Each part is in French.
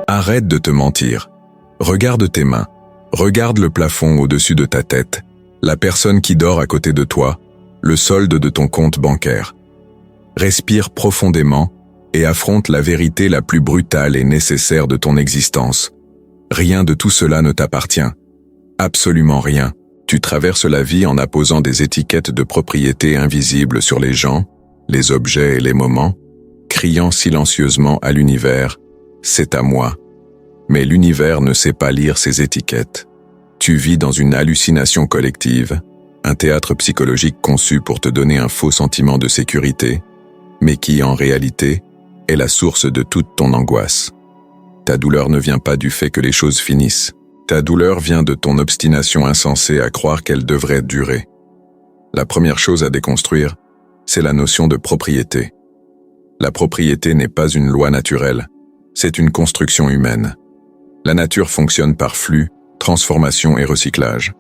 Arrête de te mentir. Regarde tes mains. Regarde le plafond au-dessus de ta tête, la personne qui dort à côté de toi, le solde de ton compte bancaire. Respire profondément et affronte la vérité la plus brutale et nécessaire de ton existence. Rien de tout cela ne t'appartient. Absolument rien. Tu traverses la vie en apposant des étiquettes de propriété invisibles sur les gens, les objets et les moments, criant silencieusement à l'univers « c'est à moi ». Mais l'univers ne sait pas lire ces étiquettes. Tu vis dans une hallucination collective, un théâtre psychologique conçu pour te donner un faux sentiment de sécurité, mais qui, en réalité, est la source de toute ton angoisse. Ta douleur ne vient pas du fait que les choses finissent. Ta douleur vient de ton obstination insensée à croire qu'elle devrait durer. La première chose à déconstruire, c'est la notion de propriété. La propriété n'est pas une loi naturelle, c'est une construction humaine. La nature fonctionne par flux, transformation et recyclage.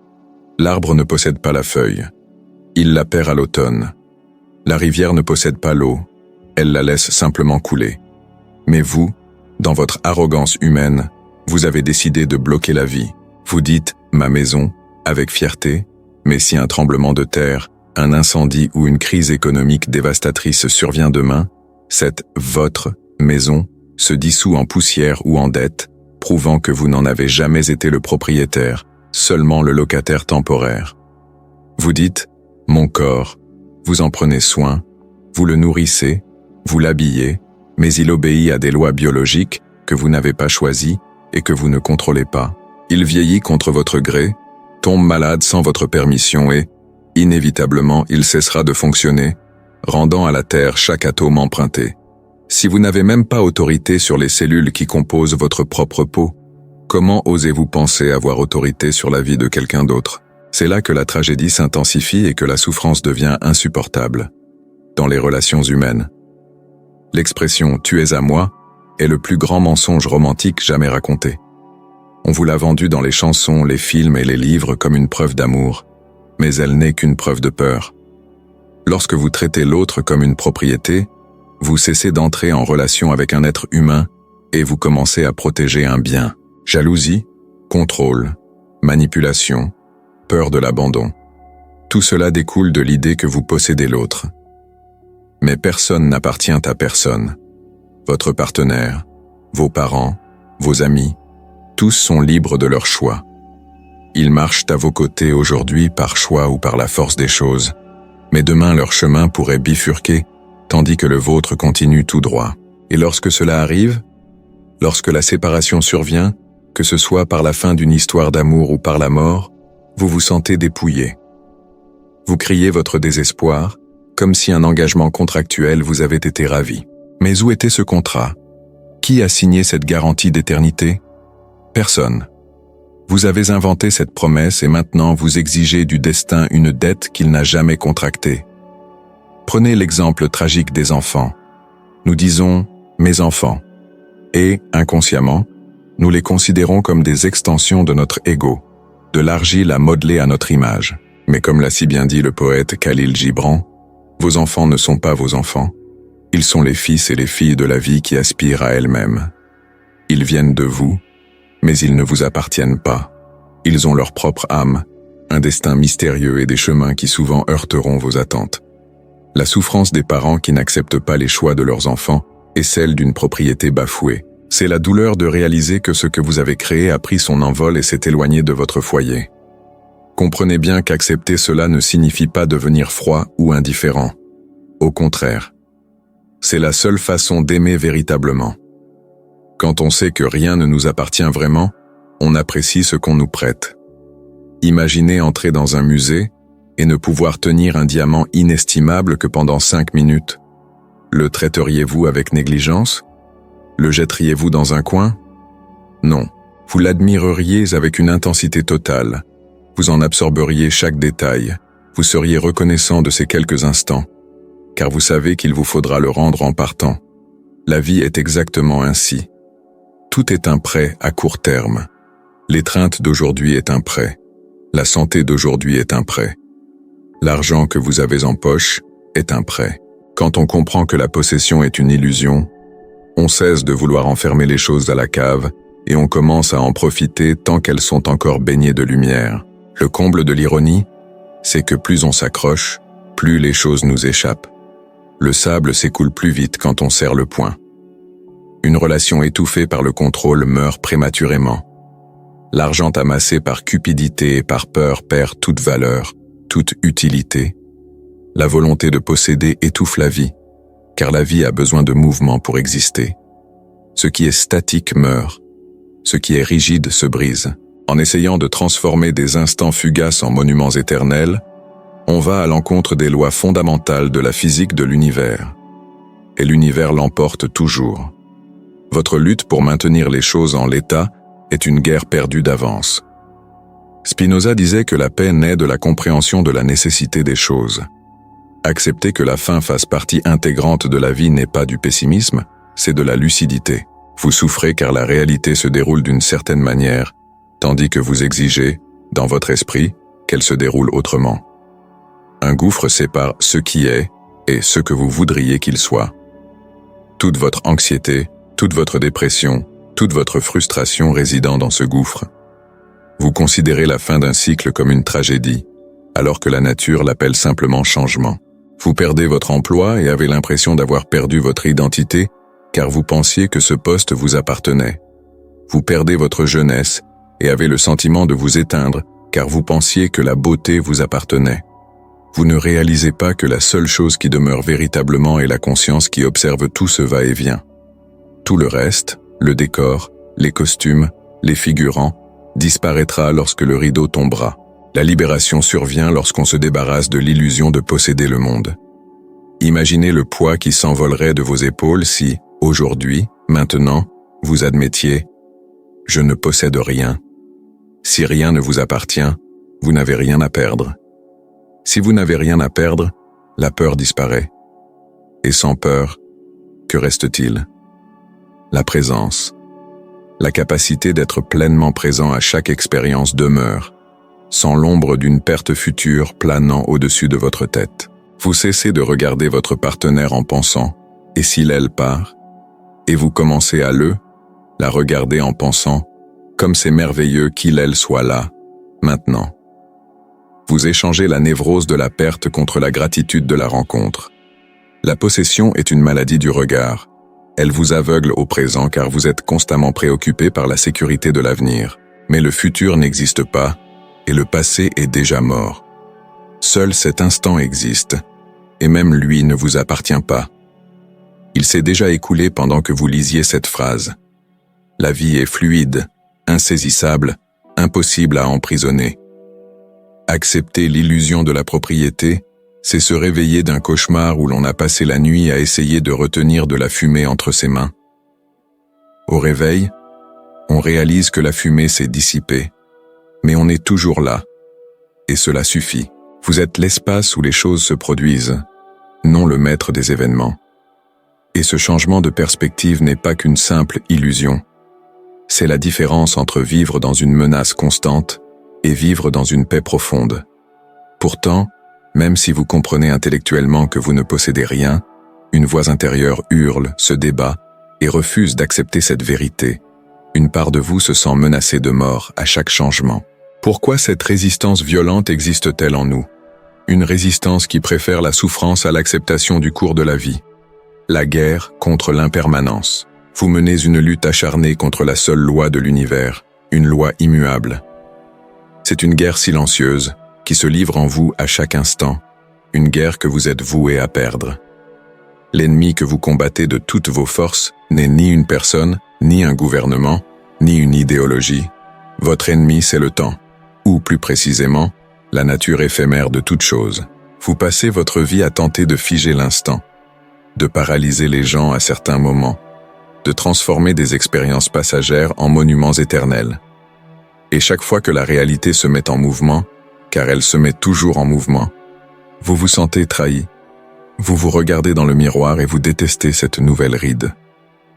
L'arbre ne possède pas la feuille. Il la perd à l'automne. La rivière ne possède pas l'eau. Elle la laisse simplement couler. Mais vous, dans votre arrogance humaine, vous avez décidé de bloquer la vie. Vous dites « ma maison » avec fierté, mais si un tremblement de terre, un incendie ou une crise économique dévastatrice survient demain, cette « votre » maison se dissout en poussière ou en dette, prouvant que vous n'en avez jamais été le propriétaire, seulement le locataire temporaire. Vous dites « mon corps », vous en prenez soin, vous le nourrissez, vous l'habillez, mais il obéit à des lois biologiques que vous n'avez pas choisies et que vous ne contrôlez pas. Il vieillit contre votre gré, tombe malade sans votre permission et, inévitablement, il cessera de fonctionner, rendant à la Terre chaque atome emprunté. Si vous n'avez même pas autorité sur les cellules qui composent votre propre peau, comment osez-vous penser avoir autorité sur la vie de quelqu'un d'autre? C'est là que la tragédie s'intensifie et que la souffrance devient insupportable. Dans les relations humaines. L'expression « tu es à moi » est le plus grand mensonge romantique jamais raconté. On vous l'a vendu dans les chansons, les films et les livres comme une preuve d'amour, mais elle n'est qu'une preuve de peur. Lorsque vous traitez l'autre comme une propriété, vous cessez d'entrer en relation avec un être humain et vous commencez à protéger un bien. Jalousie, contrôle, manipulation, peur de l'abandon. Tout cela découle de l'idée que vous possédez l'autre. Mais personne n'appartient à personne. Votre partenaire, vos parents, vos amis, tous sont libres de leur choix. Ils marchent à vos côtés aujourd'hui par choix ou par la force des choses, mais demain leur chemin pourrait bifurquer, tandis que le vôtre continue tout droit. Et lorsque cela arrive, lorsque la séparation survient, que ce soit par la fin d'une histoire d'amour ou par la mort, vous vous sentez dépouillé. Vous criez votre désespoir, comme si un engagement contractuel vous avait été ravi. Mais où était ce contrat? Qui a signé cette garantie d'éternité? Personne. Vous avez inventé cette promesse et maintenant vous exigez du destin une dette qu'il n'a jamais contractée. Prenez l'exemple tragique des enfants. Nous disons « mes enfants » et, inconsciemment, nous les considérons comme des extensions de notre ego, de l'argile à modeler à notre image. Mais comme l'a si bien dit le poète Khalil Gibran, vos enfants ne sont pas vos enfants. Ils sont les fils et les filles de la vie qui aspirent à elles-mêmes. Ils viennent de vous, mais ils ne vous appartiennent pas. Ils ont leur propre âme, un destin mystérieux et des chemins qui souvent heurteront vos attentes. La souffrance des parents qui n'acceptent pas les choix de leurs enfants est celle d'une propriété bafouée. C'est la douleur de réaliser que ce que vous avez créé a pris son envol et s'est éloigné de votre foyer. Comprenez bien qu'accepter cela ne signifie pas devenir froid ou indifférent. Au contraire, c'est la seule façon d'aimer véritablement. Quand on sait que rien ne nous appartient vraiment, on apprécie ce qu'on nous prête. Imaginez entrer dans un musée et ne pouvoir tenir un diamant inestimable que pendant 5 minutes. Le traiteriez-vous avec négligence? Le jetteriez-vous dans un coin? Non, vous l'admireriez avec une intensité totale. Vous en absorberiez chaque détail. Vous seriez reconnaissant de ces quelques instants, car vous savez qu'il vous faudra le rendre en partant. La vie est exactement ainsi. Tout est un prêt à court terme. L'étreinte d'aujourd'hui est un prêt. La santé d'aujourd'hui est un prêt. L'argent que vous avez en poche est un prêt. Quand on comprend que la possession est une illusion, On cesse de vouloir enfermer les choses à la cave et on commence à en profiter tant qu'elles sont encore baignées de lumière. Le comble de l'ironie, c'est que plus on s'accroche, plus les choses nous échappent. Le sable s'écoule plus vite quand on serre le poing. Une relation étouffée par le contrôle meurt prématurément. L'argent amassé par cupidité et par peur perd toute valeur, toute utilité. La volonté de posséder étouffe la vie, car la vie a besoin de mouvement pour exister. Ce qui est statique meurt, ce qui est rigide se brise. En essayant de transformer des instants fugaces en monuments éternels, on va à l'encontre des lois fondamentales de la physique de l'univers. Et l'univers l'emporte toujours. Votre lutte pour maintenir les choses en l'état est une guerre perdue d'avance. Spinoza disait que la paix naît de la compréhension de la nécessité des choses. Accepter que la fin fasse partie intégrante de la vie n'est pas du pessimisme, c'est de la lucidité. Vous souffrez car la réalité se déroule d'une certaine manière, tandis que vous exigez, dans votre esprit, qu'elle se déroule autrement. Un gouffre sépare ce qui est et ce que vous voudriez qu'il soit. Toute votre anxiété, toute votre dépression, toute votre frustration résidant dans ce gouffre. Vous considérez la fin d'un cycle comme une tragédie, alors que la nature l'appelle simplement changement. Vous perdez votre emploi et avez l'impression d'avoir perdu votre identité, car vous pensiez que ce poste vous appartenait. Vous perdez votre jeunesse et avez le sentiment de vous éteindre, car vous pensiez que la beauté vous appartenait. Vous ne réalisez pas que la seule chose qui demeure véritablement est la conscience qui observe tout ce va-et-vient. Tout le reste, le décor, les costumes, les figurants, disparaîtra lorsque le rideau tombera. La libération survient lorsqu'on se débarrasse de l'illusion de posséder le monde. Imaginez le poids qui s'envolerait de vos épaules si, aujourd'hui, maintenant, vous admettiez « Je ne possède rien ». Si rien ne vous appartient, vous n'avez rien à perdre. Si vous n'avez rien à perdre, la peur disparaît. Et sans peur, que reste-t-il ? La présence. La capacité d'être pleinement présent à chaque expérience demeure, sans l'ombre d'une perte future planant au-dessus de votre tête. Vous cessez de regarder votre partenaire en pensant « et s'il elle part ?» et vous commencez à la regarder en pensant « comme c'est merveilleux qu'il elle soit là, maintenant ». Vous échangez la névrose de la perte contre la gratitude de la rencontre. La possession est une maladie du regard. Elle vous aveugle au présent car vous êtes constamment préoccupé par la sécurité de l'avenir. Mais le futur n'existe pas et le passé est déjà mort. Seul cet instant existe et même lui ne vous appartient pas. Il s'est déjà écoulé pendant que vous lisiez cette phrase. La vie est fluide, insaisissable, impossible à emprisonner. Accepter l'illusion de la propriété, c'est se réveiller d'un cauchemar où l'on a passé la nuit à essayer de retenir de la fumée entre ses mains. Au réveil, on réalise que la fumée s'est dissipée, mais on est toujours là, et cela suffit. Vous êtes l'espace où les choses se produisent, non le maître des événements. Et ce changement de perspective n'est pas qu'une simple illusion. C'est la différence entre vivre dans une menace constante et vivre dans une paix profonde. Pourtant, même si vous comprenez intellectuellement que vous ne possédez rien, une voix intérieure hurle, se débat et refuse d'accepter cette vérité. Une part de vous se sent menacée de mort à chaque changement. Pourquoi cette résistance violente existe-t-elle en nous? Une résistance qui préfère la souffrance à l'acceptation du cours de la vie. La guerre contre l'impermanence. Vous menez une lutte acharnée contre la seule loi de l'univers, une loi immuable. C'est une guerre silencieuse qui se livre en vous à chaque instant, une guerre que vous êtes voué à perdre. L'ennemi que vous combattez de toutes vos forces n'est ni une personne, ni un gouvernement, ni une idéologie. Votre ennemi, c'est le temps, ou plus précisément, la nature éphémère de toute chose. Vous passez votre vie à tenter de figer l'instant, de paralyser les gens à certains moments, de transformer des expériences passagères en monuments éternels. Et chaque fois que la réalité se met en mouvement, car elle se met toujours en mouvement, vous vous sentez trahi. Vous vous regardez dans le miroir et vous détestez cette nouvelle ride.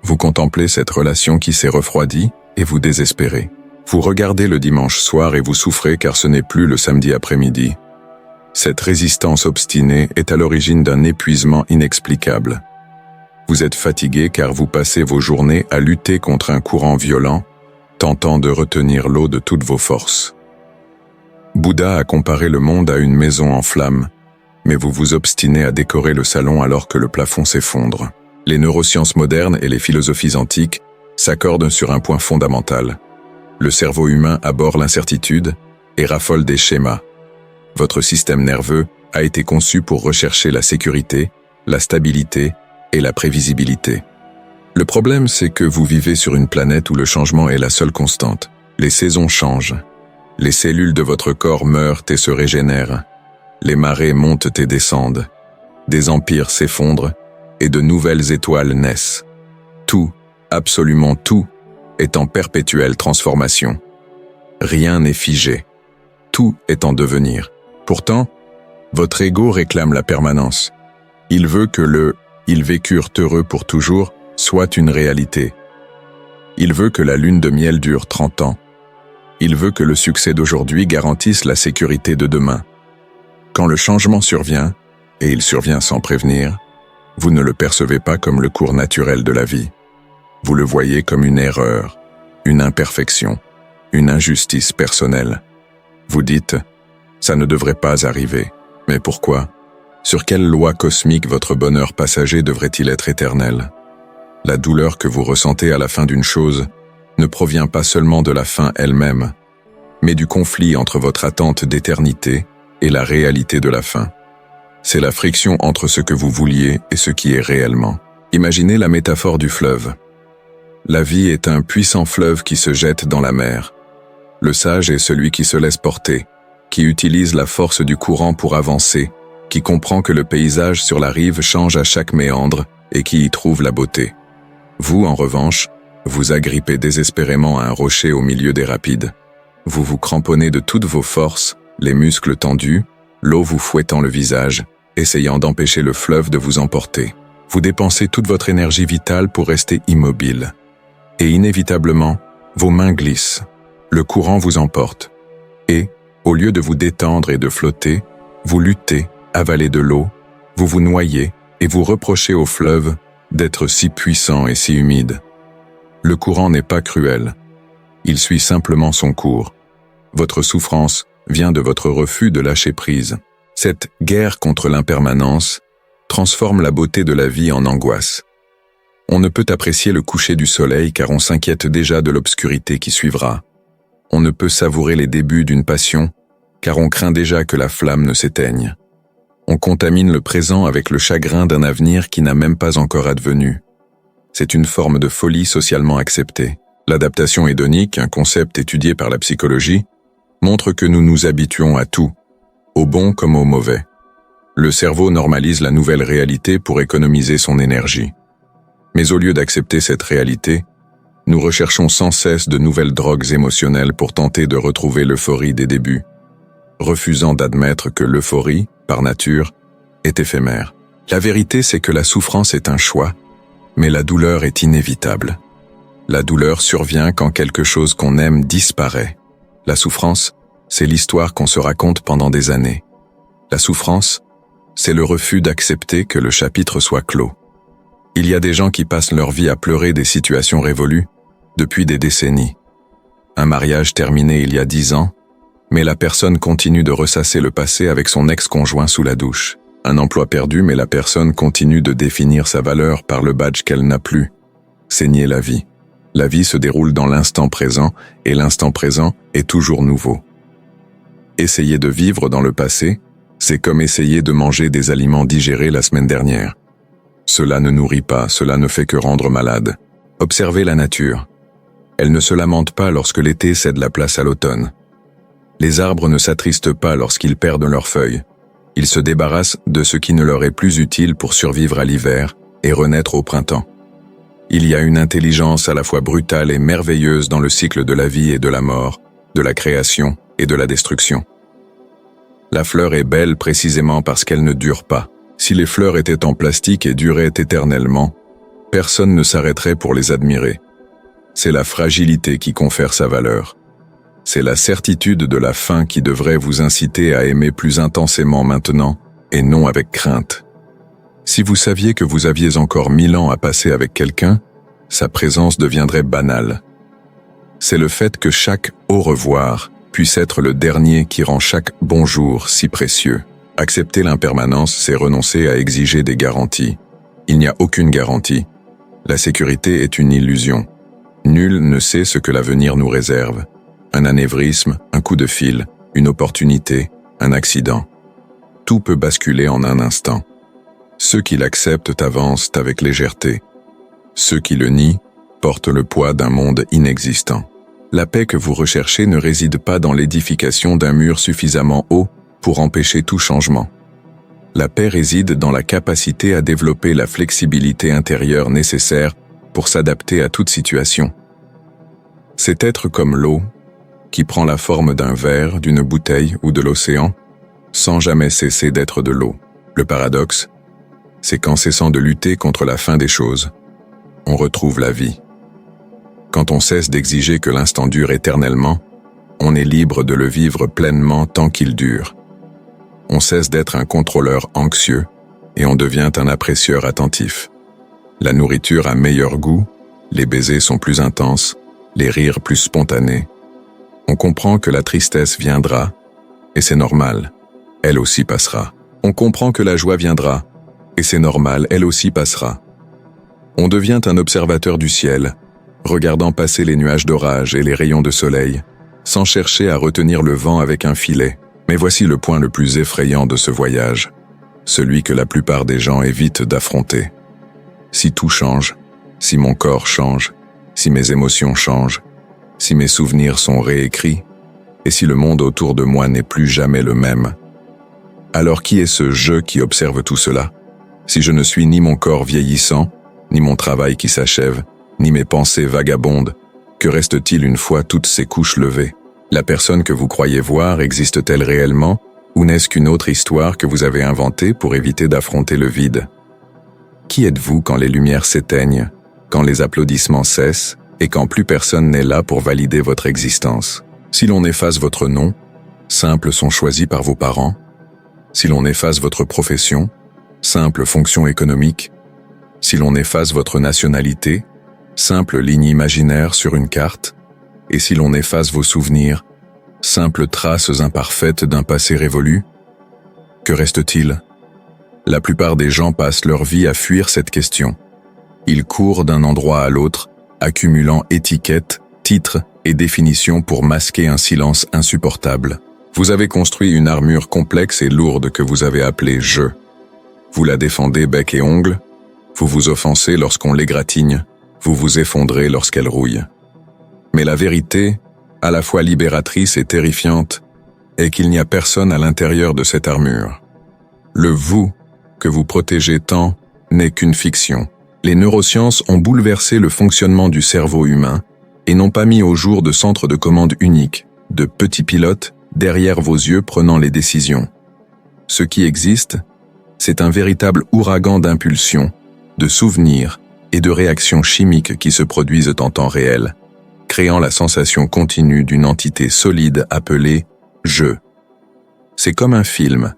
Vous contemplez cette relation qui s'est refroidie et vous désespérez. Vous regardez le dimanche soir et vous souffrez car ce n'est plus le samedi après-midi. Cette résistance obstinée est à l'origine d'un épuisement inexplicable. Vous êtes fatigué car vous passez vos journées à lutter contre un courant violent, tentant de retenir l'eau de toutes vos forces. Bouddha a comparé le monde à une maison en flammes, mais vous vous obstinez à décorer le salon alors que le plafond s'effondre. Les neurosciences modernes et les philosophies antiques s'accordent sur un point fondamental. Le cerveau humain abhorre l'incertitude et raffole des schémas. Votre système nerveux a été conçu pour rechercher la sécurité, la stabilité et la prévisibilité. Le problème, c'est que vous vivez sur une planète où le changement est la seule constante. Les saisons changent. Les cellules de votre corps meurent et se régénèrent. Les marées montent et descendent. Des empires s'effondrent et de nouvelles étoiles naissent. Tout, absolument tout, est en perpétuelle transformation. Rien n'est figé. Tout est en devenir. Pourtant, votre ego réclame la permanence. Il veut que ils vécurent heureux pour toujours soit une réalité. Il veut que la lune de miel dure 30 ans. Il veut que le succès d'aujourd'hui garantisse la sécurité de demain. Quand le changement survient, et il survient sans prévenir, vous ne le percevez pas comme le cours naturel de la vie. Vous le voyez comme une erreur, une imperfection, une injustice personnelle. Vous dites, ça ne devrait pas arriver. Mais pourquoi? Sur quelle loi cosmique votre bonheur passager devrait-il être éternel? La douleur que vous ressentez à la fin d'une chose ne provient pas seulement de la fin elle-même, mais du conflit entre votre attente d'éternité et la réalité de la fin. C'est la friction entre ce que vous vouliez et ce qui est réellement. Imaginez la métaphore du fleuve. La vie est un puissant fleuve qui se jette dans la mer. Le sage est celui qui se laisse porter, qui utilise la force du courant pour avancer, qui comprend que le paysage sur la rive change à chaque méandre et qui y trouve la beauté. Vous, en revanche, vous agrippez désespérément à un rocher au milieu des rapides. Vous vous cramponnez de toutes vos forces, les muscles tendus, l'eau vous fouettant le visage, essayant d'empêcher le fleuve de vous emporter. Vous dépensez toute votre énergie vitale pour rester immobile. Et inévitablement, vos mains glissent. Le courant vous emporte. Et, au lieu de vous détendre et de flotter, vous luttez, avalez de l'eau, vous vous noyez et vous reprochez au fleuve d'être si puissant et si humide. Le courant n'est pas cruel. Il suit simplement son cours. Votre souffrance vient de votre refus de lâcher prise. Cette guerre contre l'impermanence transforme la beauté de la vie en angoisse. On ne peut apprécier le coucher du soleil car on s'inquiète déjà de l'obscurité qui suivra. On ne peut savourer les débuts d'une passion car on craint déjà que la flamme ne s'éteigne. On contamine le présent avec le chagrin d'un avenir qui n'a même pas encore advenu. C'est une forme de folie socialement acceptée. L'adaptation hédonique, un concept étudié par la psychologie, montre que nous nous habituons à tout, au bon comme au mauvais. Le cerveau normalise la nouvelle réalité pour économiser son énergie. Mais au lieu d'accepter cette réalité, nous recherchons sans cesse de nouvelles drogues émotionnelles pour tenter de retrouver l'euphorie des débuts, refusant d'admettre que l'euphorie, par nature, est éphémère. La vérité, c'est que la souffrance est un choix, mais la douleur est inévitable. La douleur survient quand quelque chose qu'on aime disparaît. La souffrance, c'est l'histoire qu'on se raconte pendant des années. La souffrance, c'est le refus d'accepter que le chapitre soit clos. Il y a des gens qui passent leur vie à pleurer des situations révolues depuis des décennies. Un mariage terminé il y a 10 ans, mais la personne continue de ressasser le passé avec son ex-conjoint sous la douche. Un emploi perdu, mais la personne continue de définir sa valeur par le badge qu'elle n'a plus. C'est nier la vie. La vie se déroule dans l'instant présent, et l'instant présent est toujours nouveau. Essayer de vivre dans le passé, c'est comme essayer de manger des aliments digérés la semaine dernière. Cela ne nourrit pas, cela ne fait que rendre malade. Observez la nature. Elle ne se lamente pas lorsque l'été cède la place à l'automne. Les arbres ne s'attristent pas lorsqu'ils perdent leurs feuilles. Ils se débarrassent de ce qui ne leur est plus utile pour survivre à l'hiver et renaître au printemps. Il y a une intelligence à la fois brutale et merveilleuse dans le cycle de la vie et de la mort, de la création et de la destruction. La fleur est belle précisément parce qu'elle ne dure pas. Si les fleurs étaient en plastique et duraient éternellement, personne ne s'arrêterait pour les admirer. C'est la fragilité qui confère sa valeur. C'est la certitude de la fin qui devrait vous inciter à aimer plus intensément maintenant et non avec crainte. Si vous saviez que vous aviez encore 1000 ans à passer avec quelqu'un, sa présence deviendrait banale. C'est le fait que chaque « au revoir » puisse être le dernier qui rend chaque « bonjour » si précieux. Accepter l'impermanence, c'est renoncer à exiger des garanties. Il n'y a aucune garantie. La sécurité est une illusion. Nul ne sait ce que l'avenir nous réserve. Un anévrisme, un coup de fil, une opportunité, un accident. Tout peut basculer en un instant. Ceux qui l'acceptent avancent avec légèreté. Ceux qui le nient portent le poids d'un monde inexistant. La paix que vous recherchez ne réside pas dans l'édification d'un mur suffisamment haut pour empêcher tout changement. La paix réside dans la capacité à développer la flexibilité intérieure nécessaire pour s'adapter à toute situation. C'est être comme l'eau, qui prend la forme d'un verre, d'une bouteille ou de l'océan, sans jamais cesser d'être de l'eau. Le paradoxe, c'est qu'en cessant de lutter contre la fin des choses, on retrouve la vie. Quand on cesse d'exiger que l'instant dure éternellement, on est libre de le vivre pleinement tant qu'il dure. On cesse d'être un contrôleur anxieux et on devient un apprécieur attentif. La nourriture a meilleur goût, les baisers sont plus intenses, les rires plus spontanés. On comprend que la tristesse viendra, et c'est normal, elle aussi passera. On comprend que la joie viendra, et c'est normal, elle aussi passera. On devient un observateur du ciel, regardant passer les nuages d'orage et les rayons de soleil, sans chercher à retenir le vent avec un filet. Mais voici le point le plus effrayant de ce voyage, celui que la plupart des gens évitent d'affronter. Si tout change, si mon corps change, si mes émotions changent, si mes souvenirs sont réécrits, et si le monde autour de moi n'est plus jamais le même, alors qui est ce « je » qui observe tout cela? Si je ne suis ni mon corps vieillissant, ni mon travail qui s'achève, ni mes pensées vagabondes, que reste-t-il une fois toutes ces couches levées? La personne que vous croyez voir existe-t-elle réellement, ou n'est-ce qu'une autre histoire que vous avez inventée pour éviter d'affronter le vide? Qui êtes-vous quand les lumières s'éteignent, quand les applaudissements cessent, et quand plus personne n'est là pour valider votre existence? Si l'on efface votre nom, simples sont choisis par vos parents. Si l'on efface votre profession, simple fonction économique. Si l'on efface votre nationalité, simple ligne imaginaire sur une carte. Et si l'on efface vos souvenirs, simples traces imparfaites d'un passé révolu, que reste-t-il? La plupart des gens passent leur vie à fuir cette question. Ils courent d'un endroit à l'autre, accumulant étiquettes, titres et définitions pour masquer un silence insupportable. Vous avez construit une armure complexe et lourde que vous avez appelée « je ». Vous la défendez bec et ongles, vous vous offensez lorsqu'on l'égratigne, vous vous effondrez lorsqu'elle rouille. Mais la vérité, à la fois libératrice et terrifiante, est qu'il n'y a personne à l'intérieur de cette armure. Le « vous » que vous protégez tant n'est qu'une fiction. Les neurosciences ont bouleversé le fonctionnement du cerveau humain et n'ont pas mis au jour de centre de commande unique, de petits pilotes derrière vos yeux prenant les décisions. Ce qui existe, c'est un véritable ouragan d'impulsions, de souvenirs et de réactions chimiques qui se produisent en temps réel, créant la sensation continue d'une entité solide appelée « je ». C'est comme un film,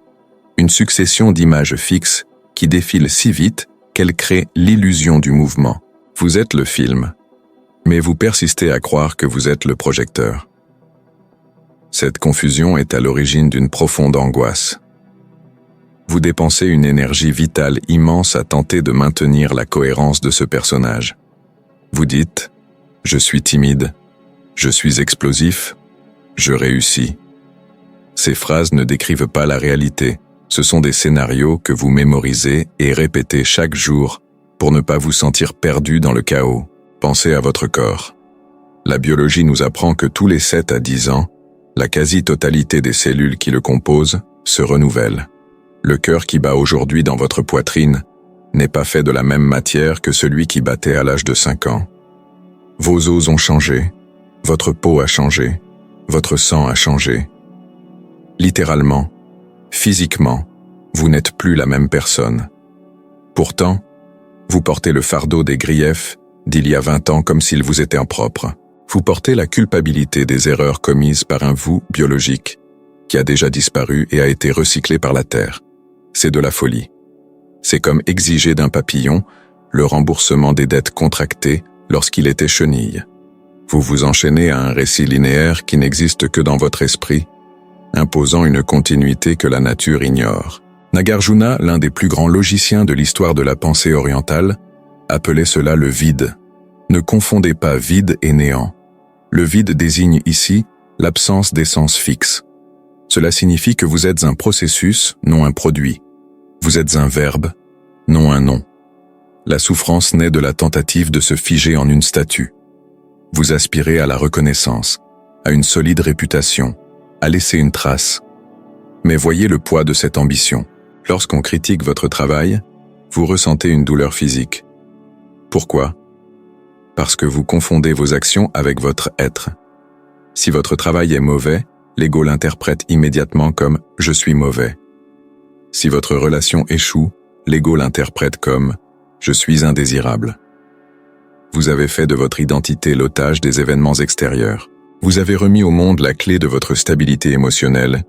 une succession d'images fixes qui défilent si vite qu'elles créent l'illusion du mouvement. Vous êtes le film, mais vous persistez à croire que vous êtes le projecteur. Cette confusion est à l'origine d'une profonde angoisse. Vous dépensez une énergie vitale immense à tenter de maintenir la cohérence de ce personnage. Vous dites « Je suis timide, je suis explosif, je réussis ». Ces phrases ne décrivent pas la réalité, ce sont des scénarios que vous mémorisez et répétez chaque jour pour ne pas vous sentir perdu dans le chaos. Pensez à votre corps. La biologie nous apprend que tous les 7 à 10 ans, la quasi-totalité des cellules qui le composent se renouvellent. Le cœur qui bat aujourd'hui dans votre poitrine n'est pas fait de la même matière que celui qui battait à l'âge de 5 ans. Vos os ont changé, votre peau a changé, votre sang a changé. Littéralement, physiquement, vous n'êtes plus la même personne. Pourtant, vous portez le fardeau des griefs d'il y a 20 ans comme s'il vous était impropre. Vous portez la culpabilité des erreurs commises par un vous biologique qui a déjà disparu et a été recyclé par la Terre. C'est de la folie. C'est comme exiger d'un papillon le remboursement des dettes contractées lorsqu'il était chenille. Vous vous enchaînez à un récit linéaire qui n'existe que dans votre esprit, imposant une continuité que la nature ignore. Nagarjuna, l'un des plus grands logiciens de l'histoire de la pensée orientale, appelait cela le vide. Ne confondez pas vide et néant. Le vide désigne ici l'absence d'essence fixe. Cela signifie que vous êtes un processus, non un produit. Vous êtes un verbe, non un nom. La souffrance naît de la tentative de se figer en une statue. Vous aspirez à la reconnaissance, à une solide réputation, à laisser une trace. Mais voyez le poids de cette ambition. Lorsqu'on critique votre travail, vous ressentez une douleur physique. Pourquoi ? Parce que vous confondez vos actions avec votre être. Si votre travail est mauvais, l'ego l'interprète immédiatement comme « je suis mauvais ». Si votre relation échoue, l'ego l'interprète comme « je suis indésirable ». Vous avez fait de votre identité l'otage des événements extérieurs. Vous avez remis au monde la clé de votre stabilité émotionnelle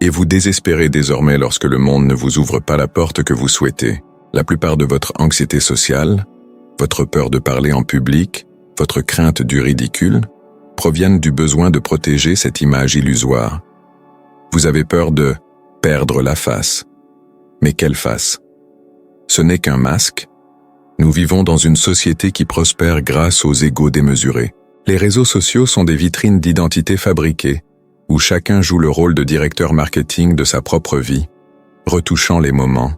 et vous désespérez désormais lorsque le monde ne vous ouvre pas la porte que vous souhaitez. La plupart de votre anxiété sociale, votre peur de parler en public, votre crainte du ridicule, proviennent du besoin de protéger cette image illusoire. Vous avez peur de perdre la face. Mais quelle face ? Ce n'est qu'un masque. Nous vivons dans une société qui prospère grâce aux égos démesurés. Les réseaux sociaux sont des vitrines d'identité fabriquées, où chacun joue le rôle de directeur marketing de sa propre vie, retouchant les moments,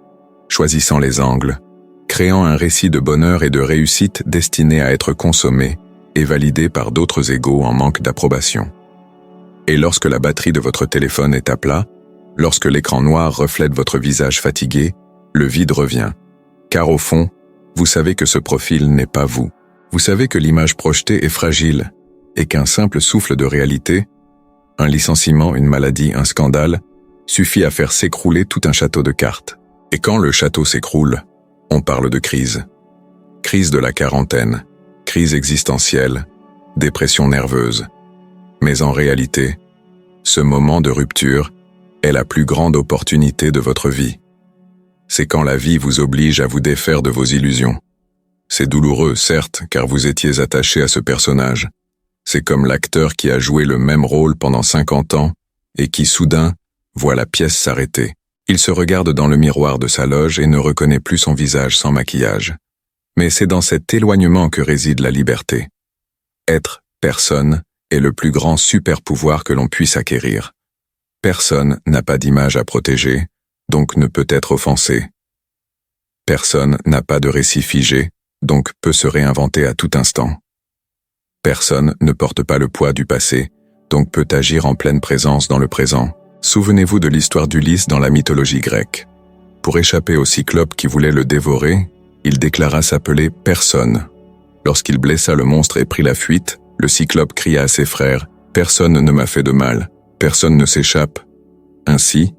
choisissant les angles, créant un récit de bonheur et de réussite destiné à être consommé et validé par d'autres égos en manque d'approbation. Et lorsque la batterie de votre téléphone est à plat, lorsque l'écran noir reflète votre visage fatigué, le vide revient. Car au fond, vous savez que ce profil n'est pas vous. Vous savez que l'image projetée est fragile et qu'un simple souffle de réalité, un licenciement, une maladie, un scandale, suffit à faire s'écrouler tout un château de cartes. Et quand le château s'écroule, on parle de crise. Crise de la quarantaine, crise existentielle, dépression nerveuse. Mais en réalité, ce moment de rupture est la plus grande opportunité de votre vie. C'est quand la vie vous oblige à vous défaire de vos illusions. C'est douloureux, certes, car vous étiez attaché à ce personnage. C'est comme l'acteur qui a joué le même rôle pendant 50 ans et qui, soudain, voit la pièce s'arrêter. Il se regarde dans le miroir de sa loge et ne reconnaît plus son visage sans maquillage. Mais c'est dans cet éloignement que réside la liberté. Être personne est le plus grand super-pouvoir que l'on puisse acquérir. Personne n'a pas d'image à protéger, donc ne peut être offensé. Personne n'a pas de récit figé, donc peut se réinventer à tout instant. Personne ne porte pas le poids du passé, donc peut agir en pleine présence dans le présent. Souvenez-vous de l'histoire d'Ulysse dans la mythologie grecque. Pour échapper au cyclope qui voulait le dévorer, il déclara s'appeler Personne. Lorsqu'il blessa le monstre et prit la fuite, le cyclope cria à ses frères « Personne ne m'a fait de mal, personne ne s'échappe ». Ainsi,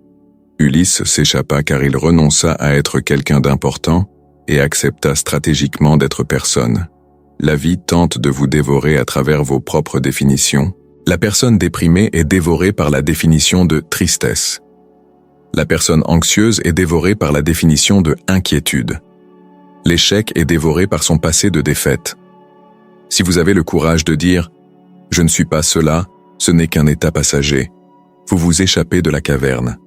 Ulysse s'échappa car il renonça à être quelqu'un d'important et accepta stratégiquement d'être personne. La vie tente de vous dévorer à travers vos propres définitions. La personne déprimée est dévorée par la définition de tristesse. La personne anxieuse est dévorée par la définition de inquiétude. L'échec est dévoré par son passé de défaite. Si vous avez le courage de dire « Je ne suis pas cela, ce n'est qu'un état passager », vous vous échappez de la caverne.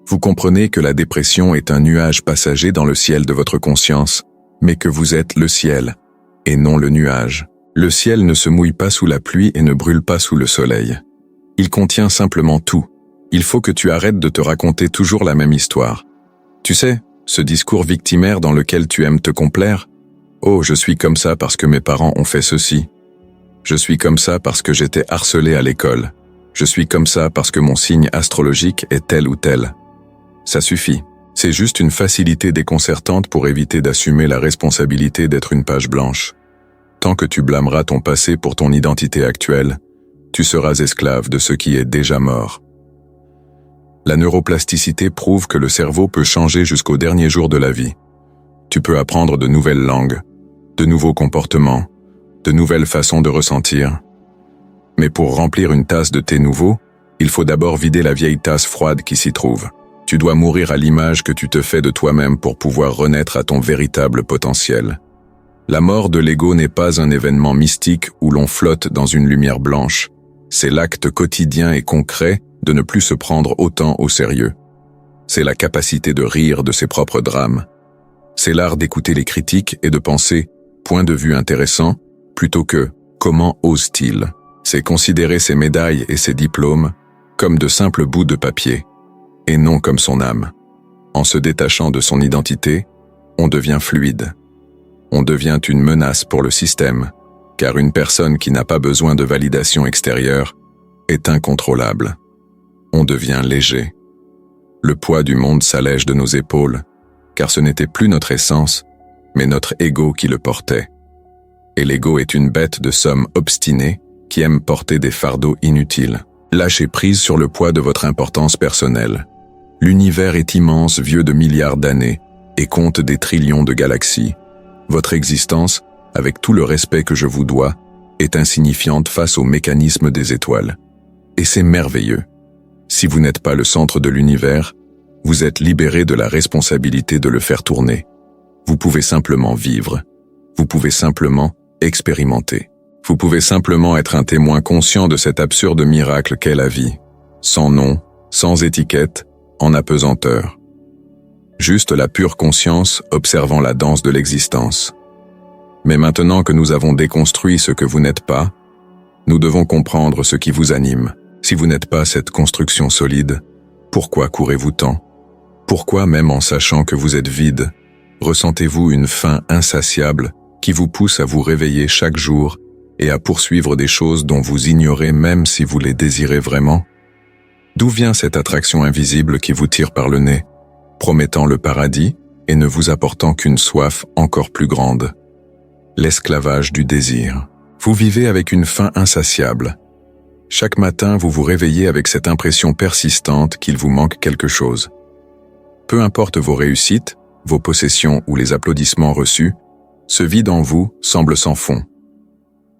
Vous comprenez que la dépression est un nuage passager dans le ciel de votre conscience, mais que vous êtes le ciel, et non le nuage. Le ciel ne se mouille pas sous la pluie et ne brûle pas sous le soleil. Il contient simplement tout. Il faut que tu arrêtes de te raconter toujours la même histoire. Tu sais, ce discours victimaire dans lequel tu aimes te complaire. Oh, je suis comme ça parce que mes parents ont fait ceci. Je suis comme ça parce que j'étais harcelé à l'école. Je suis comme ça parce que mon signe astrologique est tel ou tel. Ça suffit. C'est juste une facilité déconcertante pour éviter d'assumer la responsabilité d'être une page blanche. Tant que tu blâmeras ton passé pour ton identité actuelle, tu seras esclave de ce qui est déjà mort. La neuroplasticité prouve que le cerveau peut changer jusqu'au dernier jour de la vie. Tu peux apprendre de nouvelles langues, de nouveaux comportements, de nouvelles façons de ressentir. Mais pour remplir une tasse de thé nouveau, il faut d'abord vider la vieille tasse froide qui s'y trouve. Tu dois mourir à l'image que tu te fais de toi-même pour pouvoir renaître à ton véritable potentiel. La mort de l'ego n'est pas un événement mystique où l'on flotte dans une lumière blanche. C'est l'acte quotidien et concret de ne plus se prendre autant au sérieux. C'est la capacité de rire de ses propres drames. C'est l'art d'écouter les critiques et de penser « point de vue intéressant » plutôt que « comment ose-t-il ». C'est considérer ses médailles et ses diplômes comme de simples bouts de papier, et non comme son âme. En se détachant de son identité, on devient fluide. On devient une menace pour le système, car une personne qui n'a pas besoin de validation extérieure est incontrôlable. On devient léger. Le poids du monde s'allège de nos épaules, car ce n'était plus notre essence, mais notre ego qui le portait. Et l'ego est une bête de somme obstinée qui aime porter des fardeaux inutiles. Lâchez prise sur le poids de votre importance personnelle. L'univers est immense, vieux de milliards d'années, et compte des trillions de galaxies. Votre existence, avec tout le respect que je vous dois, est insignifiante face au mécanisme des étoiles. Et c'est merveilleux. Si vous n'êtes pas le centre de l'univers, vous êtes libéré de la responsabilité de le faire tourner. Vous pouvez simplement vivre. Vous pouvez simplement expérimenter. Vous pouvez simplement être un témoin conscient de cet absurde miracle qu'est la vie. Sans nom, sans étiquette, en apesanteur. Juste la pure conscience observant la danse de l'existence. Mais maintenant que nous avons déconstruit ce que vous n'êtes pas, nous devons comprendre ce qui vous anime. Si vous n'êtes pas cette construction solide, pourquoi courez-vous tant? Pourquoi, même en sachant que vous êtes vide, ressentez-vous une faim insatiable qui vous pousse à vous réveiller chaque jour et à poursuivre des choses dont vous ignorez même si vous les désirez vraiment? D'où vient cette attraction invisible qui vous tire par le nez, promettant le paradis et ne vous apportant qu'une soif encore plus grande? L'esclavage du désir. Vous vivez avec une faim insatiable. Chaque matin, vous vous réveillez avec cette impression persistante qu'il vous manque quelque chose. Peu importe vos réussites, vos possessions ou les applaudissements reçus, ce vide en vous semble sans fond.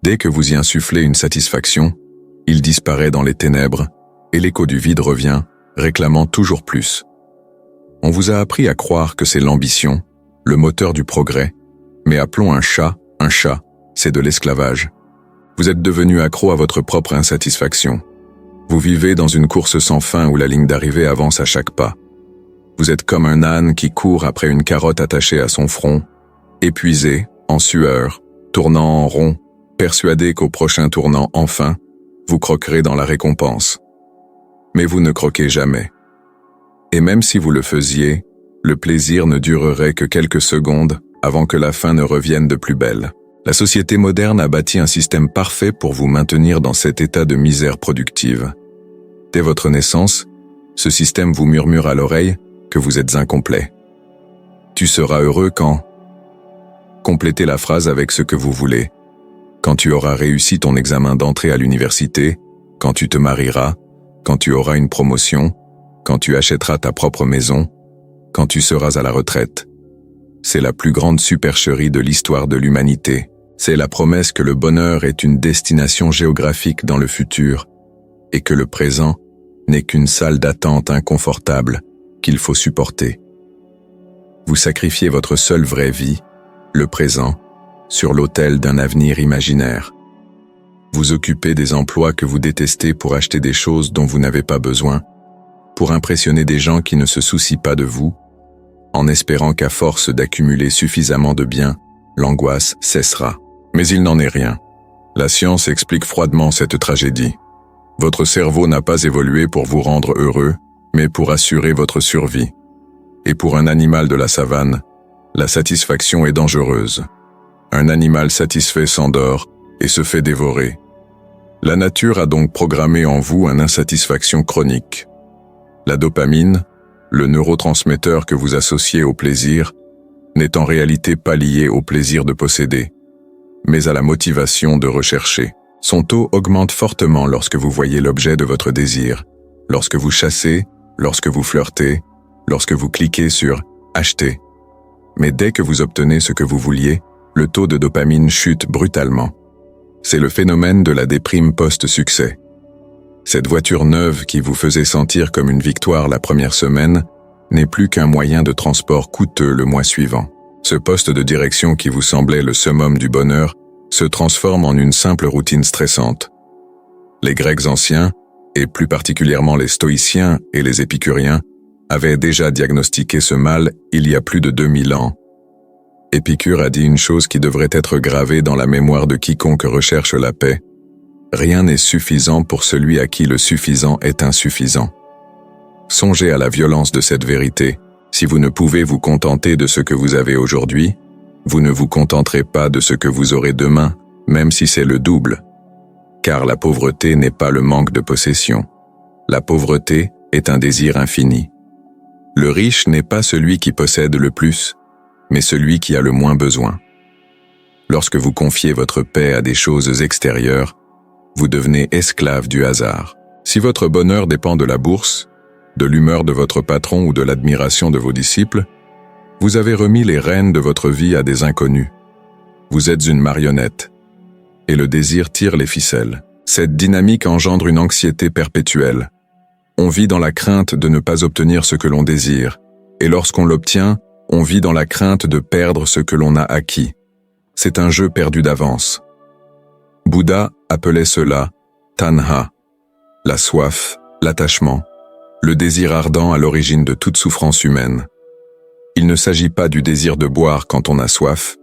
Dès que vous y insufflez une satisfaction, il disparaît dans les ténèbres et l'écho du vide revient, réclamant toujours plus. On vous a appris à croire que c'est l'ambition, le moteur du progrès, mais appelons un chat, c'est de l'esclavage. Vous êtes devenu accro à votre propre insatisfaction. Vous vivez dans une course sans fin où la ligne d'arrivée avance à chaque pas. Vous êtes comme un âne qui court après une carotte attachée à son front, épuisé, en sueur, tournant en rond, persuadé qu'au prochain tournant enfin, vous croquerez dans la récompense. Mais vous ne croquez jamais. Et même si vous le faisiez, le plaisir ne durerait que quelques secondes avant que la fin ne revienne de plus belle. La société moderne a bâti un système parfait pour vous maintenir dans cet état de misère productive. Dès votre naissance, ce système vous murmure à l'oreille que vous êtes incomplet. Tu seras heureux quand... Complétez la phrase avec ce que vous voulez. Quand tu auras réussi ton examen d'entrée à l'université, quand tu te marieras, quand tu auras une promotion, quand tu achèteras ta propre maison, quand tu seras à la retraite. C'est la plus grande supercherie de l'histoire de l'humanité. C'est la promesse que le bonheur est une destination géographique dans le futur et que le présent n'est qu'une salle d'attente inconfortable qu'il faut supporter. Vous sacrifiez votre seule vraie vie, le présent, sur l'autel d'un avenir imaginaire. Vous occupez des emplois que vous détestez pour acheter des choses dont vous n'avez pas besoin, pour impressionner des gens qui ne se soucient pas de vous, en espérant qu'à force d'accumuler suffisamment de biens, l'angoisse cessera. Mais il n'en est rien. La science explique froidement cette tragédie. Votre cerveau n'a pas évolué pour vous rendre heureux, mais pour assurer votre survie. Et pour un animal de la savane, la satisfaction est dangereuse. Un animal satisfait s'endort et se fait dévorer. La nature a donc programmé en vous une insatisfaction chronique. La dopamine, le neurotransmetteur que vous associez au plaisir, n'est en réalité pas lié au plaisir de posséder, mais à la motivation de rechercher. Son taux augmente fortement lorsque vous voyez l'objet de votre désir, lorsque vous chassez, lorsque vous flirtez, lorsque vous cliquez sur « Acheter ». Mais dès que vous obtenez ce que vous vouliez, le taux de dopamine chute brutalement. C'est le phénomène de la déprime post-succès. Cette voiture neuve qui vous faisait sentir comme une victoire la première semaine n'est plus qu'un moyen de transport coûteux le mois suivant. Ce poste de direction qui vous semblait le summum du bonheur se transforme en une simple routine stressante. Les Grecs anciens, et plus particulièrement les stoïciens et les épicuriens, avaient déjà diagnostiqué ce mal il y a plus de 2000 ans. Épicure a dit une chose qui devrait être gravée dans la mémoire de quiconque recherche la paix. Rien n'est suffisant pour celui à qui le suffisant est insuffisant. Songez à la violence de cette vérité. Si vous ne pouvez vous contenter de ce que vous avez aujourd'hui, vous ne vous contenterez pas de ce que vous aurez demain, même si c'est le double. Car la pauvreté n'est pas le manque de possession. La pauvreté est un désir infini. Le riche n'est pas celui qui possède le plus, mais celui qui a le moins besoin. Lorsque vous confiez votre paix à des choses extérieures, vous devenez esclave du hasard. Si votre bonheur dépend de la bourse, de l'humeur de votre patron ou de l'admiration de vos disciples, vous avez remis les rênes de votre vie à des inconnus. Vous êtes une marionnette, et le désir tire les ficelles. Cette dynamique engendre une anxiété perpétuelle. On vit dans la crainte de ne pas obtenir ce que l'on désire, et lorsqu'on l'obtient, on vit dans la crainte de perdre ce que l'on a acquis. C'est un jeu perdu d'avance. Bouddha appelait cela tanha, la soif, l'attachement, le désir ardent à l'origine de toute souffrance humaine. Il ne s'agit pas du désir de boire quand on a soif,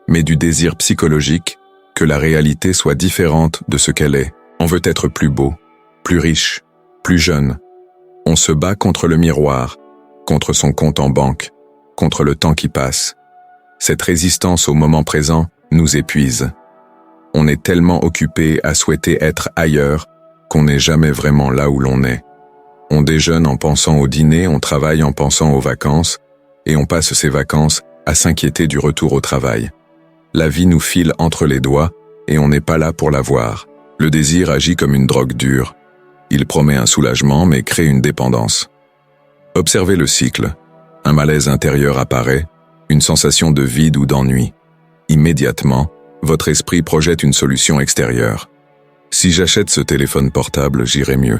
mais du désir psychologique que la réalité soit différente de ce qu'elle est. On veut être plus beau, plus riche, plus jeune. On se bat contre le miroir, contre son compte en banque, contre le temps qui passe. Cette résistance au moment présent nous épuise. On est tellement occupé à souhaiter être ailleurs qu'on n'est jamais vraiment là où l'on est. On déjeune en pensant au dîner, on travaille en pensant aux vacances, et on passe ses vacances à s'inquiéter du retour au travail. La vie nous file entre les doigts et on n'est pas là pour la voir. Le désir agit comme une drogue dure. Il promet un soulagement mais crée une dépendance. Observez le cycle. Un malaise intérieur apparaît, une sensation de vide ou d'ennui. Immédiatement, votre esprit projette une solution extérieure. Si j'achète ce téléphone portable, j'irai mieux.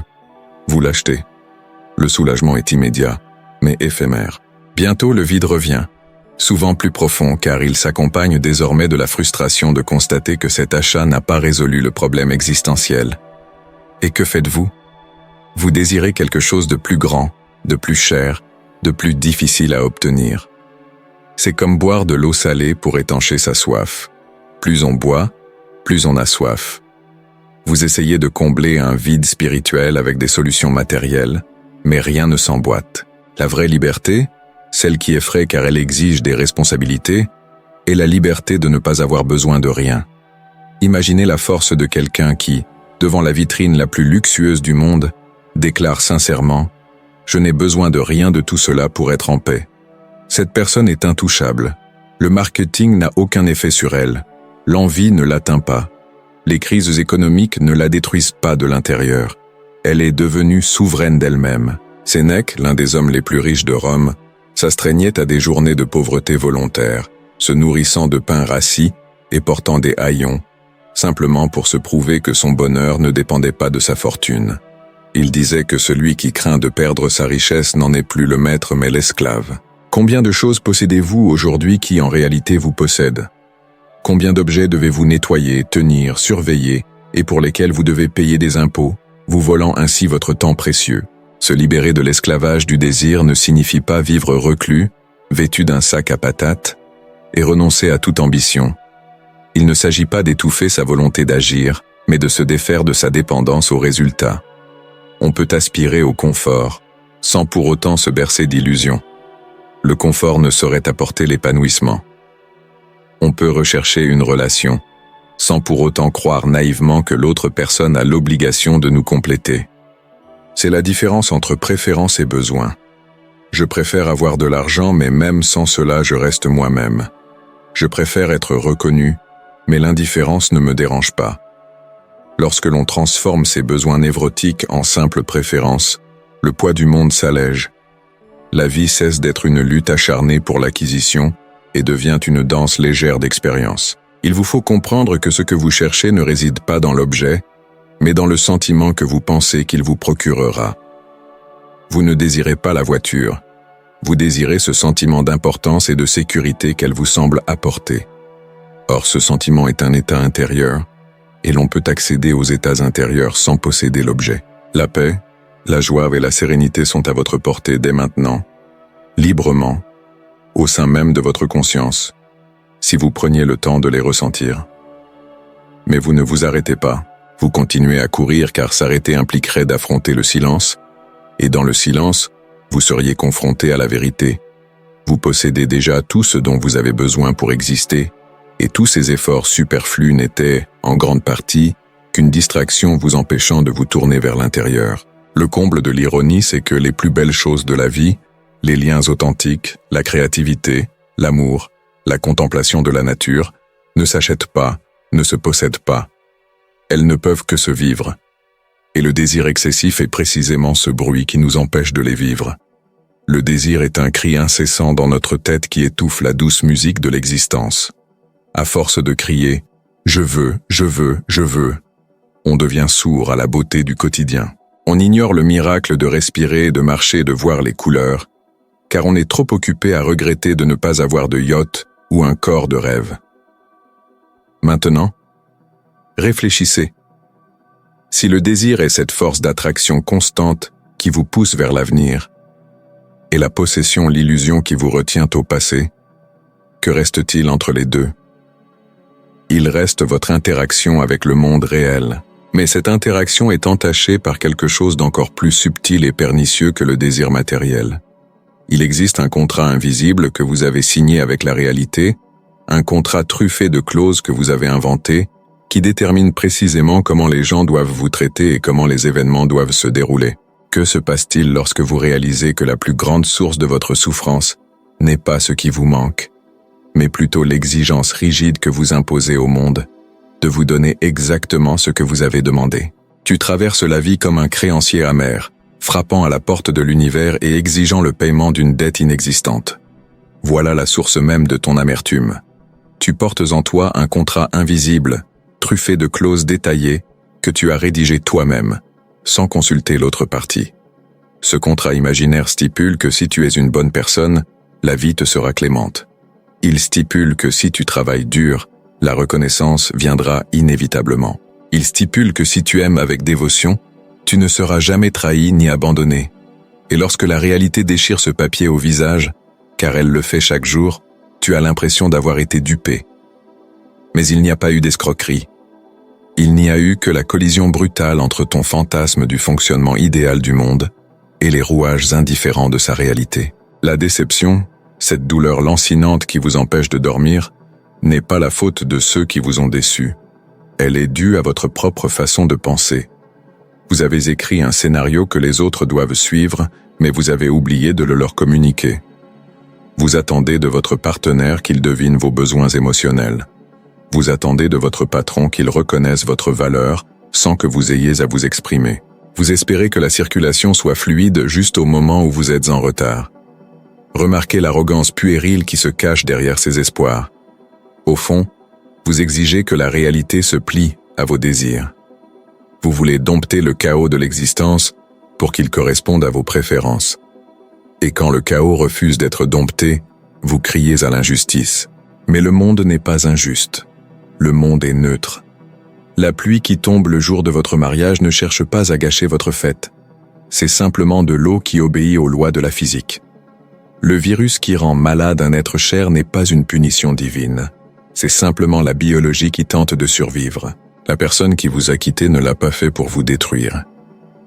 Vous l'achetez. Le soulagement est immédiat, mais éphémère. Bientôt le vide revient, souvent plus profond car il s'accompagne désormais de la frustration de constater que cet achat n'a pas résolu le problème existentiel. Et que faites-vous? Vous désirez quelque chose de plus grand, de plus cher, de plus difficile à obtenir. C'est comme boire de l'eau salée pour étancher sa soif. Plus on boit, plus on a soif. Vous essayez de combler un vide spirituel avec des solutions matérielles, mais rien ne s'emboîte. La vraie liberté, celle qui effraie car elle exige des responsabilités, est la liberté de ne pas avoir besoin de rien. Imaginez la force de quelqu'un qui, devant la vitrine la plus luxueuse du monde, déclare sincèrement « Je n'ai besoin de rien de tout cela pour être en paix ». Cette personne est intouchable. Le marketing n'a aucun effet sur elle. L'envie ne l'atteint pas. Les crises économiques ne la détruisent pas de l'intérieur. Elle est devenue souveraine d'elle-même. Sénèque, l'un des hommes les plus riches de Rome, s'astreignait à des journées de pauvreté volontaire, se nourrissant de pain rassis et portant des haillons, simplement pour se prouver que son bonheur ne dépendait pas de sa fortune. Il disait que celui qui craint de perdre sa richesse n'en est plus le maître mais l'esclave. Combien de choses possédez-vous aujourd'hui qui en réalité vous possèdent? Combien d'objets devez-vous nettoyer, tenir, surveiller, et pour lesquels vous devez payer des impôts, vous volant ainsi votre temps précieux? Se libérer de l'esclavage du désir ne signifie pas vivre reclus, vêtu d'un sac à patates, et renoncer à toute ambition. Il ne s'agit pas d'étouffer sa volonté d'agir, mais de se défaire de sa dépendance aux résultats. On peut aspirer au confort, sans pour autant se bercer d'illusions. Le confort ne saurait apporter l'épanouissement. On peut rechercher une relation, sans pour autant croire naïvement que l'autre personne a l'obligation de nous compléter. C'est la différence entre préférence et besoin. Je préfère avoir de l'argent, mais même sans cela, je reste moi-même. Je préfère être reconnu, mais l'indifférence ne me dérange pas. Lorsque l'on transforme ses besoins névrotiques en simples préférences, le poids du monde s'allège. La vie cesse d'être une lutte acharnée pour l'acquisition et devient une danse légère d'expérience. Il vous faut comprendre que ce que vous cherchez ne réside pas dans l'objet, mais dans le sentiment que vous pensez qu'il vous procurera. Vous ne désirez pas la voiture, Vous désirez ce sentiment d'importance et de sécurité qu'elle vous semble apporter. Or, ce sentiment est un état intérieur, et l'on peut accéder aux états intérieurs sans posséder l'objet. La paix, la joie et la sérénité sont à votre portée dès maintenant, librement, au sein même de votre conscience, si vous preniez le temps de les ressentir. Mais vous ne vous arrêtez pas, vous continuez à courir car s'arrêter impliquerait d'affronter le silence, et dans le silence, vous seriez confronté à la vérité. Vous possédez déjà tout ce dont vous avez besoin pour exister, et tous ces efforts superflus n'étaient, en grande partie, qu'une distraction vous empêchant de vous tourner vers l'intérieur. Le comble de l'ironie, c'est que les plus belles choses de la vie, les liens authentiques, la créativité, l'amour, la contemplation de la nature, ne s'achètent pas, ne se possèdent pas. Elles ne peuvent que se vivre. Et le désir excessif est précisément ce bruit qui nous empêche de les vivre. Le désir est un cri incessant dans notre tête qui étouffe la douce musique de l'existence. À force de crier « je veux, je veux, je veux », on devient sourd à la beauté du quotidien. On ignore le miracle de respirer, de marcher, de voir les couleurs, car on est trop occupé à regretter de ne pas avoir de yacht ou un corps de rêve. Maintenant, réfléchissez. Si le désir est cette force d'attraction constante qui vous pousse vers l'avenir, et la possession l'illusion qui vous retient au passé, que reste-t-il entre les deux? Il reste votre interaction avec le monde réel. Mais cette interaction est entachée par quelque chose d'encore plus subtil et pernicieux que le désir matériel. Il existe un contrat invisible que vous avez signé avec la réalité, un contrat truffé de clauses que vous avez inventé, qui détermine précisément comment les gens doivent vous traiter et comment les événements doivent se dérouler. Que se passe-t-il lorsque vous réalisez que la plus grande source de votre souffrance n'est pas ce qui vous manque, mais plutôt l'exigence rigide que vous imposez au monde, de vous donner exactement ce que vous avez demandé? Tu traverses la vie comme un créancier amer, frappant à la porte de l'univers et exigeant le paiement d'une dette inexistante. Voilà la source même de ton amertume. Tu portes en toi un contrat invisible, truffé de clauses détaillées, que tu as rédigé toi-même, sans consulter l'autre partie. Ce contrat imaginaire stipule que si tu es une bonne personne, la vie te sera clémente. Il stipule que si tu travailles dur, la reconnaissance viendra inévitablement. Il stipule que si tu aimes avec dévotion, tu ne seras jamais trahi ni abandonné. Et lorsque la réalité déchire ce papier au visage, car elle le fait chaque jour, tu as l'impression d'avoir été dupé. Mais il n'y a pas eu d'escroquerie. Il n'y a eu que la collision brutale entre ton fantasme du fonctionnement idéal du monde et les rouages indifférents de sa réalité. La déception, cette douleur lancinante qui vous empêche de dormir, n'est pas la faute de ceux qui vous ont déçu. Elle est due à votre propre façon de penser. Vous avez écrit un scénario que les autres doivent suivre, mais vous avez oublié de le leur communiquer. Vous attendez de votre partenaire qu'il devine vos besoins émotionnels. Vous attendez de votre patron qu'il reconnaisse votre valeur sans que vous ayez à vous exprimer. Vous espérez que la circulation soit fluide juste au moment où vous êtes en retard. Remarquez l'arrogance puérile qui se cache derrière ces espoirs. Au fond, vous exigez que la réalité se plie à vos désirs. Vous voulez dompter le chaos de l'existence pour qu'il corresponde à vos préférences. Et quand le chaos refuse d'être dompté, vous criez à l'injustice. Mais le monde n'est pas injuste. Le monde est neutre. La pluie qui tombe le jour de votre mariage ne cherche pas à gâcher votre fête. C'est simplement de l'eau qui obéit aux lois de la physique. Le virus qui rend malade un être cher n'est pas une punition divine. C'est simplement la biologie qui tente de survivre. La personne qui vous a quitté ne l'a pas fait pour vous détruire.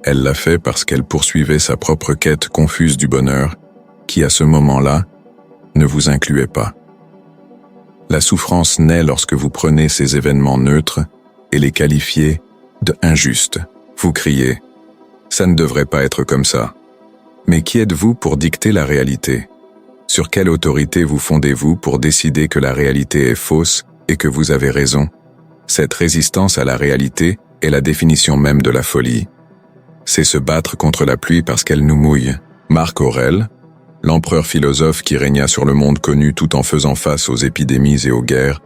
Elle l'a fait parce qu'elle poursuivait sa propre quête confuse du bonheur, qui à ce moment-là, ne vous incluait pas. La souffrance naît lorsque vous prenez ces événements neutres et les qualifiez de injustes. Vous criez « ça ne devrait pas être comme ça ». Mais qui êtes-vous pour dicter la réalité? Sur quelle autorité vous fondez-vous pour décider que la réalité est fausse et que vous avez raison? Cette résistance à la réalité est la définition même de la folie. C'est se battre contre la pluie parce qu'elle nous mouille. Marc Aurèle, l'empereur philosophe qui régna sur le monde connu tout en faisant face aux épidémies et aux guerres,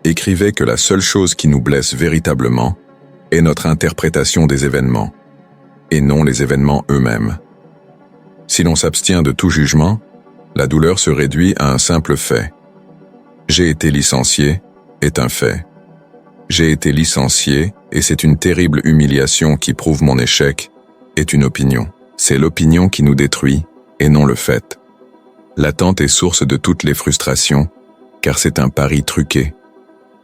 écrivait que la seule chose qui nous blesse véritablement est notre interprétation des événements, et non les événements eux-mêmes. Si l'on s'abstient de tout jugement, la douleur se réduit à un simple fait. J'ai été licencié est un fait. J'ai été licencié et c'est une terrible humiliation qui prouve mon échec est une opinion. C'est l'opinion qui nous détruit et non le fait. L'attente est source de toutes les frustrations car c'est un pari truqué.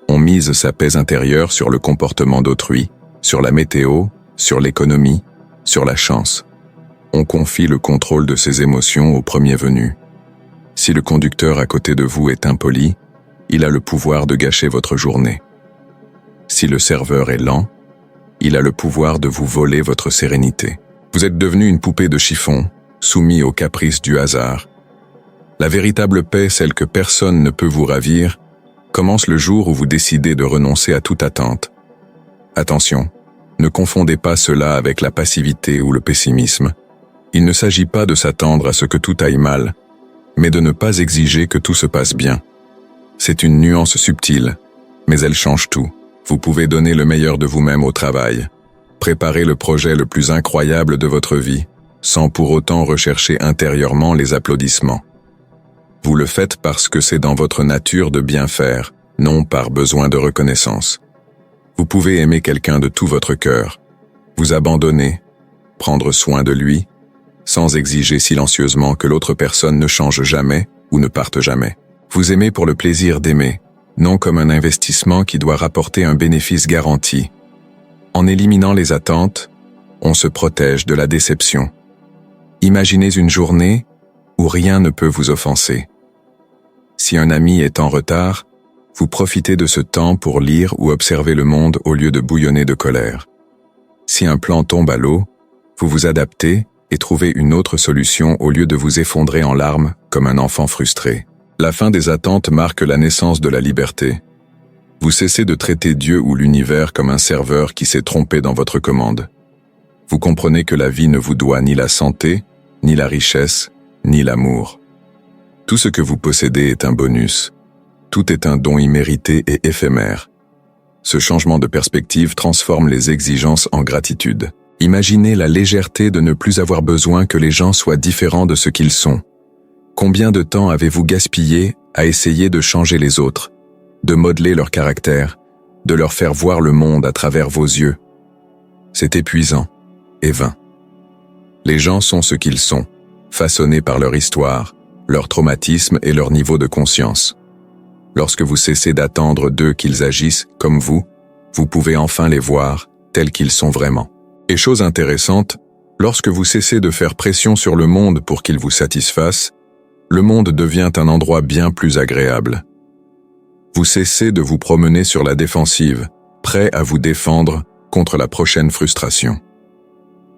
On mise sa paix intérieure sur le comportement d'autrui, sur la météo, sur l'économie, sur la chance. On confie le contrôle de ses émotions au premier venu. Si le conducteur à côté de vous est impoli, il a le pouvoir de gâcher votre journée. Si le serveur est lent, il a le pouvoir de vous voler votre sérénité. Vous êtes devenu une poupée de chiffon, soumis aux caprices du hasard. La véritable paix, celle que personne ne peut vous ravir, commence le jour où vous décidez de renoncer à toute attente. Attention, ne confondez pas cela avec la passivité ou le pessimisme. Il ne s'agit pas de s'attendre à ce que tout aille mal, mais de ne pas exiger que tout se passe bien. C'est une nuance subtile, mais elle change tout. Vous pouvez donner le meilleur de vous-même au travail, préparer le projet le plus incroyable de votre vie, sans pour autant rechercher intérieurement les applaudissements. Vous le faites parce que c'est dans votre nature de bien faire, non par besoin de reconnaissance. Vous pouvez aimer quelqu'un de tout votre cœur, vous abandonner, prendre soin de lui, sans exiger silencieusement que l'autre personne ne change jamais ou ne parte jamais. Vous aimez pour le plaisir d'aimer, non comme un investissement qui doit rapporter un bénéfice garanti. En éliminant les attentes, on se protège de la déception. Imaginez une journée où rien ne peut vous offenser. Si un ami est en retard, vous profitez de ce temps pour lire ou observer le monde au lieu de bouillonner de colère. Si un plan tombe à l'eau, vous vous adaptez et trouvez une autre solution au lieu de vous effondrer en larmes comme un enfant frustré. La fin des attentes marque la naissance de la liberté. Vous cessez de traiter Dieu ou l'univers comme un serveur qui s'est trompé dans votre commande. Vous comprenez que la vie ne vous doit ni la santé, ni la richesse, ni l'amour. Tout ce que vous possédez est un bonus. Tout est un don immérité et éphémère. Ce changement de perspective transforme les exigences en gratitude. Imaginez la légèreté de ne plus avoir besoin que les gens soient différents de ce qu'ils sont. Combien de temps avez-vous gaspillé à essayer de changer les autres, de modeler leur caractère, de leur faire voir le monde à travers vos yeux? C'est épuisant et vain. Les gens sont ce qu'ils sont, façonnés par leur histoire, leur traumatisme et leur niveau de conscience. Lorsque vous cessez d'attendre d'eux qu'ils agissent comme vous pouvez enfin les voir tels qu'ils sont vraiment. Et chose intéressante, lorsque vous cessez de faire pression sur le monde pour qu'il vous satisfasse, le monde devient un endroit bien plus agréable. Vous cessez de vous promener sur la défensive, prêt à vous défendre contre la prochaine frustration.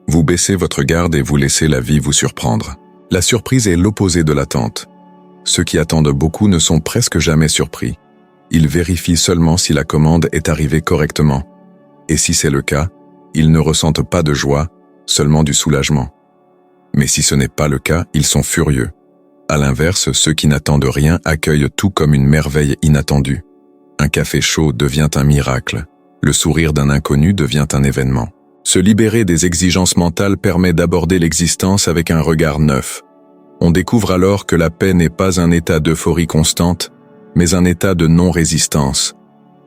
Vous baissez votre garde et vous laissez la vie vous surprendre. La surprise est l'opposé de l'attente. Ceux qui attendent beaucoup ne sont presque jamais surpris. Ils vérifient seulement si la commande est arrivée correctement. Et si c'est le cas, ils ne ressentent pas de joie, seulement du soulagement. Mais si ce n'est pas le cas, ils sont furieux. À l'inverse, ceux qui n'attendent rien accueillent tout comme une merveille inattendue. Un café chaud devient un miracle. Le sourire d'un inconnu devient un événement. Se libérer des exigences mentales permet d'aborder l'existence avec un regard neuf. On découvre alors que la paix n'est pas un état d'euphorie constante, mais un état de non-résistance.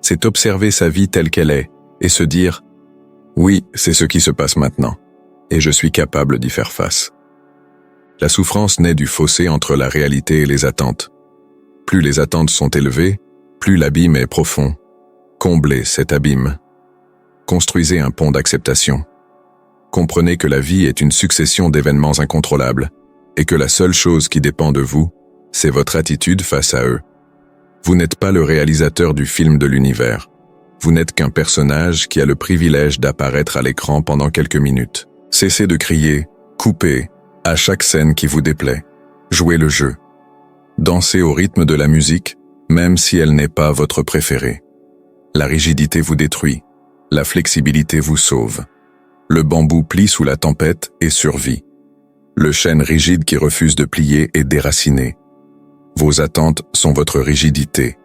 C'est observer sa vie telle qu'elle est et se dire « Oui, c'est ce qui se passe maintenant, et je suis capable d'y faire face ». La souffrance naît du fossé entre la réalité et les attentes. Plus les attentes sont élevées, plus l'abîme est profond. Comblez cet abîme. Construisez un pont d'acceptation. Comprenez que la vie est une succession d'événements incontrôlables et que la seule chose qui dépend de vous, c'est votre attitude face à eux. Vous n'êtes pas le réalisateur du film de l'univers. Vous n'êtes qu'un personnage qui a le privilège d'apparaître à l'écran pendant quelques minutes. Cessez de crier, coupez, à chaque scène qui vous déplaît. Jouez le jeu. Dansez au rythme de la musique, même si elle n'est pas votre préférée. La rigidité vous détruit. La flexibilité vous sauve. Le bambou plie sous la tempête et survit. Le chêne rigide qui refuse de plier est déraciné. Vos attentes sont votre rigidité.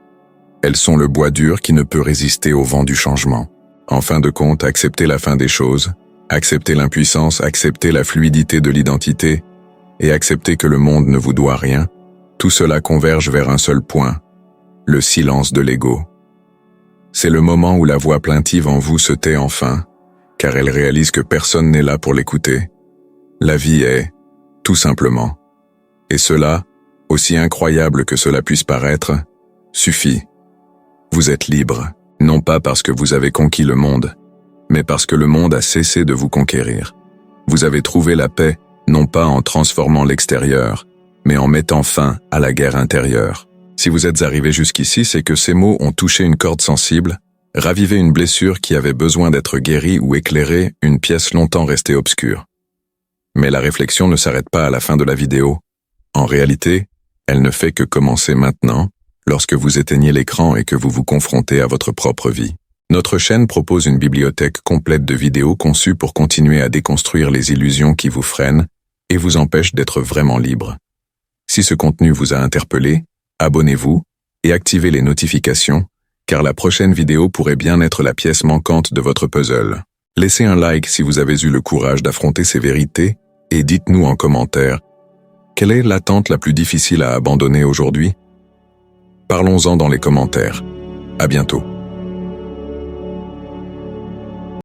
Elles sont le bois dur qui ne peut résister au vent du changement. En fin de compte, acceptez la fin des choses, acceptez l'impuissance, acceptez la fluidité de l'identité, et accepter que le monde ne vous doit rien, tout cela converge vers un seul point, le silence de l'ego. C'est le moment où la voix plaintive en vous se tait enfin, car elle réalise que personne n'est là pour l'écouter. La vie est, tout simplement. Et cela, aussi incroyable que cela puisse paraître, suffit. Vous êtes libre, non pas parce que vous avez conquis le monde, mais parce que le monde a cessé de vous conquérir. Vous avez trouvé la paix, non pas en transformant l'extérieur, mais en mettant fin à la guerre intérieure. Si vous êtes arrivé jusqu'ici, c'est que ces mots ont touché une corde sensible, ravivé une blessure qui avait besoin d'être guérie ou éclairé une pièce longtemps restée obscure. Mais la réflexion ne s'arrête pas à la fin de la vidéo. En réalité, elle ne fait que commencer maintenant, lorsque vous éteignez l'écran et que vous vous confrontez à votre propre vie. Notre chaîne propose une bibliothèque complète de vidéos conçues pour continuer à déconstruire les illusions qui vous freinent et vous empêchent d'être vraiment libre. Si ce contenu vous a interpellé, abonnez-vous et activez les notifications, car la prochaine vidéo pourrait bien être la pièce manquante de votre puzzle. Laissez un like si vous avez eu le courage d'affronter ces vérités et dites-nous en commentaire, quelle est l'attente la plus difficile à abandonner aujourd'hui? Parlons-en dans les commentaires. À bientôt.